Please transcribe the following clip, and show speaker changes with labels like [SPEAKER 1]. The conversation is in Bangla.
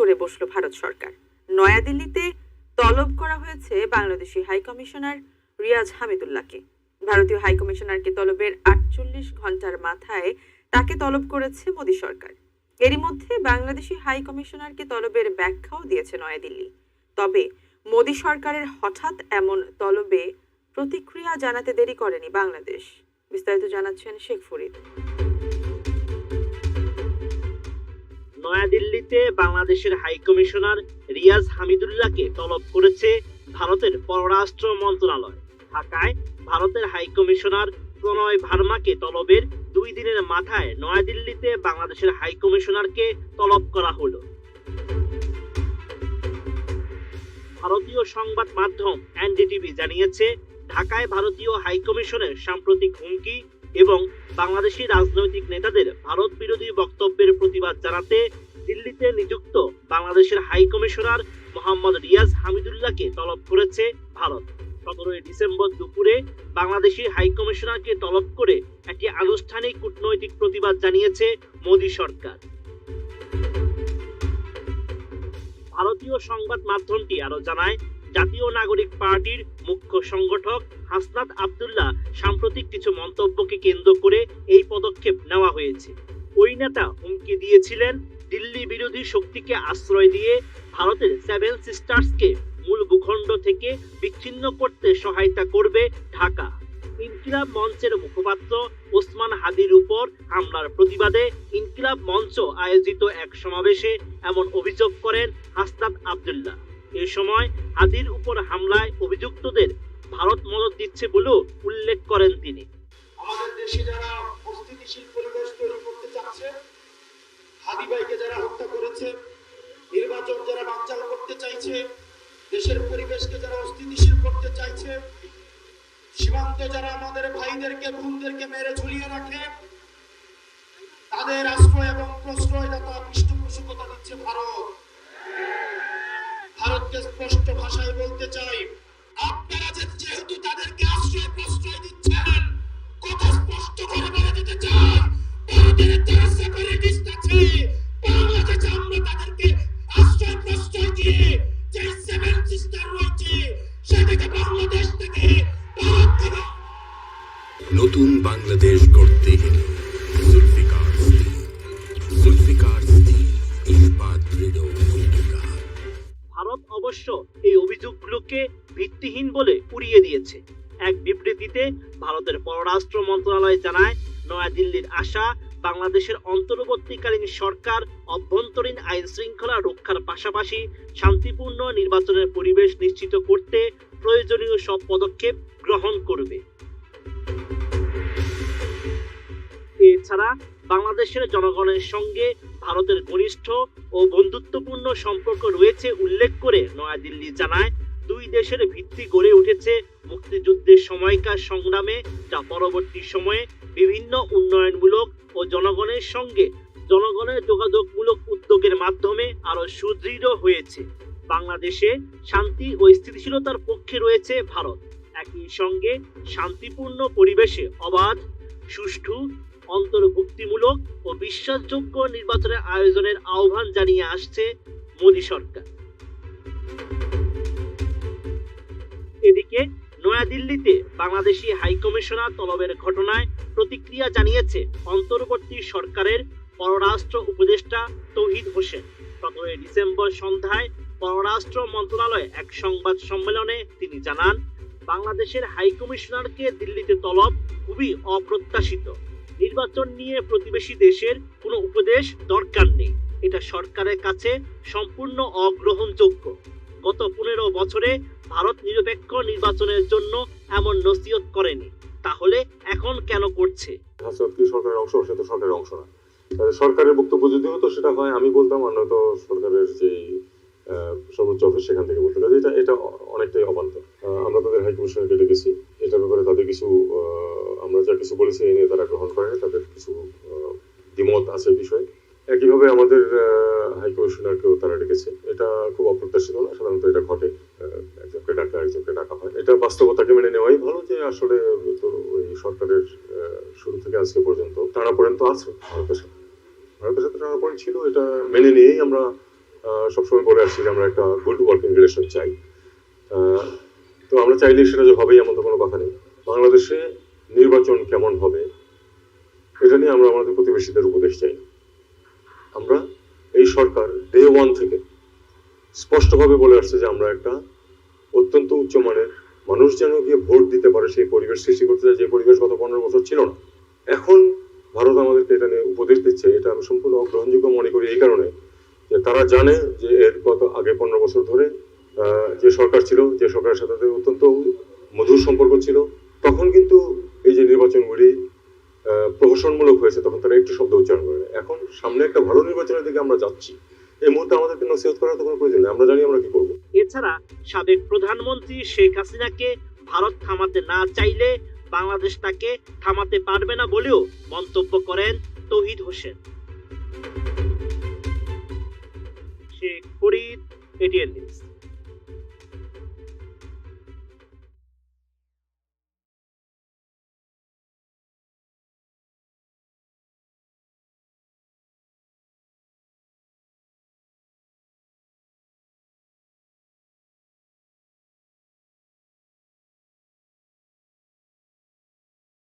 [SPEAKER 1] করে বসল ভারত সরকার। নয়াদিল্লিতে তলব করা হয়েছে বাংলাদেশি হাই কমিশনার রিয়াজ হামিদুল্লাহকে। ভারতীয় হাই কমিশনারকে তলবের 48 ঘন্টার মাথায় তাকে তলব করেছে মোদী সরকার। এরই মধ্যে বাংলাদেশি হাই কমিশনারকে তলবের ব্যাখ্যাও দিয়েছে নয়াদিল্লি। তবে মোদী সরকারের হঠাৎ এমন তলবে প্রতিক্রিয়া জানাতে দেরি করেনি বাংলাদেশ। বিস্তারিত জানাচ্ছেন শেখ ফরিদ।
[SPEAKER 2] নয়াদিল্লিতে বাংলাদেশের হাই কমিশনার রিয়াজ হামিদুল্লাহকে তলব করেছে ভারতের পররাষ্ট্র মন্ত্রণালয়। ঢাকায় ভারতের হাই কমিশনার প্রণয় ভার্মাকে তলবের 2 দিনের মাথায় নয়াদিল্লিতে বাংলাদেশের হাই কমিশনারকে তলব করা হলো। ভারতীয় সংবাদ মাধ্যম এনডিটিভি জানিয়েছে, ঢাকায় ভারতীয় হাই কমিশনের সাম্প্রতিক হুমকি এবং বাংলাদেশি রাজনৈতিক নেতাদের ভারত বিরোধী বক্তব্যের প্রতিবাদ জানাতে দিল্লিতে নিযুক্ত বাংলাদেশের হাই কমিশনার মোহাম্মদ রিয়াজ হামিদুল্লাহকে তলব করেছে ভারত। 17 ডিসেম্বর দুপুরে বাংলাদেশি হাই কমিশনারকে তলব করে একটি আনুষ্ঠানিক কূটনৈতিক প্রতিবাদ জানিয়েছে মোদী সরকার। ভারতীয় সংবাদ মাধ্যমটি আরো জানায়, জাতীয় নাগরিক পার্টির মুখ্য সংগঠক হাসনাত আব্দুল্লাহ সাম্প্রতিক কিছু মন্তব্যকে কেন্দ্র করে এই পদক্ষেপ নেওয়া হয়েছে। ওই নেতা হুমকি দিয়েছিলেন, দিল্লি বিরোধী শক্তিকে আশ্রয় দিয়ে ভারতের 7 সিস্টার্সকে মূল ভূখণ্ড থেকে বিচ্ছিন্ন করতে সহায়তা করবে ঢাকা। ইনকিলাব মঞ্চের মুখপাত্র ওসমান হাদির উপর হামলার প্রতিবাদে ইনকিলাব মঞ্চ আয়োজিত এক সমাবেশে এমন অভিযোগ করেন হাসনাত আব্দুল্লাহ। এ সময় হাদির উপর হামলায় অভিযুক্তদের ভারত মদদ দিচ্ছে বলেও উল্লেখ করেন তিনি।
[SPEAKER 3] আমাদের দেশে যারা অস্থিতিশীল পরিবেশ তৈরি করতে চাচ্ছে, হাদি ভাইকে যারা হত্যা করেছে, নির্বাচন যারা বানচাল করতে চাইছে, দেশের পরিবেশকে যারা অস্থিতিশীল করতে চাইছে, সীমান্তে যারা আমাদের ভাইদেরকে বোনদেরকে মেরে ঝুলিয়ে রাখে, তাদের আশ্রয় এবং প্রশ্রয়দাতা পৃষ্ঠপোষকতা দিচ্ছে ভারত। ভারতকে স্পষ্ট ভাষায় বলতে চাই, আপনারা যেহেতু তাদেরকে আশ্রয় প্রশ্রয় দিচ্ছেন, কত স্পষ্ট করে বলে দিতে চাই, ভারতের যারা সেপারেটিস্ট আছে, বাংলাদেশে আমরা তাদেরকে আশ্রয় প্রশ্রয় দিয়ে যে 7 সিস্টার রয়েছে সেটাকে বাংলাদেশ থেকে ভারত থেকে
[SPEAKER 4] নতুন বাংলাদেশ গড়তে গেলে
[SPEAKER 2] ভারত অবশ্য এই অভিযোগগুলোকে ভিত্তিহীন বলে উড়িয়ে দিয়েছে। এক বিবৃতিতে ভারতের পররাষ্ট্র মন্ত্রণালয় জানায়, নয়াদিল্লির আশা বাংলাদেশের অন্তর্বর্তীকালীন সরকার অভ্যন্তরীণ আইন শৃঙ্খলা রক্ষার পাশাপাশি শান্তিপূর্ণ নির্বাচনের পরিবেশ নিশ্চিত করতে প্রয়োজনীয় সব পদক্ষেপ গ্রহণ করবে। এছাড়া বাংলাদেশের জনগণের সঙ্গে ভারতের ঘনিষ্ঠ ও বন্ধুত্বপূর্ণ সম্পর্ক রয়েছে উল্লেখ করে নয়াদিল্লি জানায়, 2 দেশের ভিত্তি গড়ে উঠেছে মুক্তিযুদ্ধের সময়কার সংগ্রামে, যা পরবর্তী সময়ে বিভিন্ন উন্নয়নমূলক ও জনগণের সঙ্গে জনগণের যোগাযোগমূলক উদ্যোগের মাধ্যমে আরো সুদৃঢ় হয়েছে। বাংলাদেশে শান্তি ও স্থিতিশীলতার পক্ষে রয়েছে ভারত। একই সঙ্গে শান্তিপূর্ণ পরিবেশে অবাধ, সুষ্ঠু, অন্তর্ভুক্তিমূলক ও বিশ্বাসযোগ্য নির্বাচনের আয়োজনের আহ্বান জানিয়ে আসছে মোদী সরকার। এদিকে নয়াদিল্লিতে বাংলাদেশি হাই কমিশনার তলবের ঘটনায় প্রতিক্রিয়া জানিয়েছে অন্তর্বর্তী সরকারের পররাষ্ট্র উপদেষ্টা তৌহিদ হোসেন। 17 ডিসেম্বর সন্ধ্যায় পররাষ্ট্র মন্ত্রণালয়ে এক সংবাদ সম্মেলনে তিনি জানান, বাংলাদেশের হাই কমিশনারকে দিল্লিতে তলব খুবই অপ্রত্যাশিত। নির্বাচন নিয়ে প্রতিবেশী দেশের কোনো উপদেশ দরকার নেই, এটা সরকারের কাছে সম্পূর্ণ অগ্রহণযোগ্য। গত 15 বছরে ভারত নিরপেক্ষ নির্বাচনের জন্য এমন নসিহত করেনি, তাহলে এখন কেন করছে?
[SPEAKER 5] সরকারের অংশ, সে তো সরকারের অংশ না। সরকারের বক্তব্য যদি হতো সেটা হয় আমি বলতাম, আর নয়তো সরকারের যে সর্বোচ্চ অফিস সেখান থেকে বলতে পারে। এটা অনেকটাই অবান্তর। আমরা তাদের হাই কমিশনারকে ডেকেছি, এটার ব্যাপারে তাদের কিছু আমরা যা কিছু বলেছি এ নিয়ে তারা গ্রহণ করে, তাদের কিছু দ্বিমত আছে বিষয়ে। একইভাবে আমাদের হাই কমিশনারকেও তারা ডেকেছে। এটা খুব অপ্রত্যাশিত না, সাধারণত এটা ঘটে, একজনকে ডাকা হয়। এটা বাস্তবতাকে মেনে নেওয়াই ভালো যে আসলে ওই সরকারের শুরু থেকে আজকে পর্যন্ত টানাপোড়েন তো আছে ভারতের সাথে টানাপোড়েন ছিল, এটা মেনে নিয়েই আমরা সবসময় বলে আসছি যে আমরা একটা গুড ওয়ার্কিং রিলেশন চাই। তো আমরা চাইলে সেটা যে হবেই এমন তো কোনো কথা নেই। বাংলাদেশে নির্বাচন কেমন হবে এটা নিয়ে আমরা আমাদের প্রতিবেশীদের উপদেশ চাই। আমরা এই সরকার ডে ওয়ান থেকে স্পষ্টভাবে বলে আসছে যে আমরা একটা অত্যন্ত উচ্চমানের মানুষ যেন গিয়ে ভোট দিতে পারে সেই পরিবেশ সৃষ্টি করতে চাই, যে পরিবেশ গত 15 বছর ছিল না। এখন ভারত আমাদেরকে এটা নিয়ে উপদেশ দিচ্ছে, এটা আমি সম্পূর্ণ অগ্রহণযোগ্য মনে করি এই কারণে যে তারা জানে যে এর গত আগে 15 বছর ধরে যে সরকার ছিল, যে সরকারের সাথে তাদের অত্যন্ত মধুর সম্পর্ক ছিল, তখন কিন্তু এই যে নির্বাচনগুলি প্রহসনমূলক হয়েছে তখন তারা একটু শব্দ উচ্চারণ করে না। এখন সামনে একটা ভালো নির্বাচনের দিকে আমরা যাচ্ছি, এই মুহূর্তে আমাদেরকে নসিহত করার তো কোনো প্রয়োজন নেই, আমরা জানি আমরা কি করবো।
[SPEAKER 2] এছাড়া সাবেক প্রধানমন্ত্রী শেখ হাসিনাকে ভারত থামাতে না চাইলে বাংলাদেশ তাকে থামাতে পারবে না বলেও মন্তব্য করেন তৌহিদ হোসেন। Sheikh Farid, ATN news.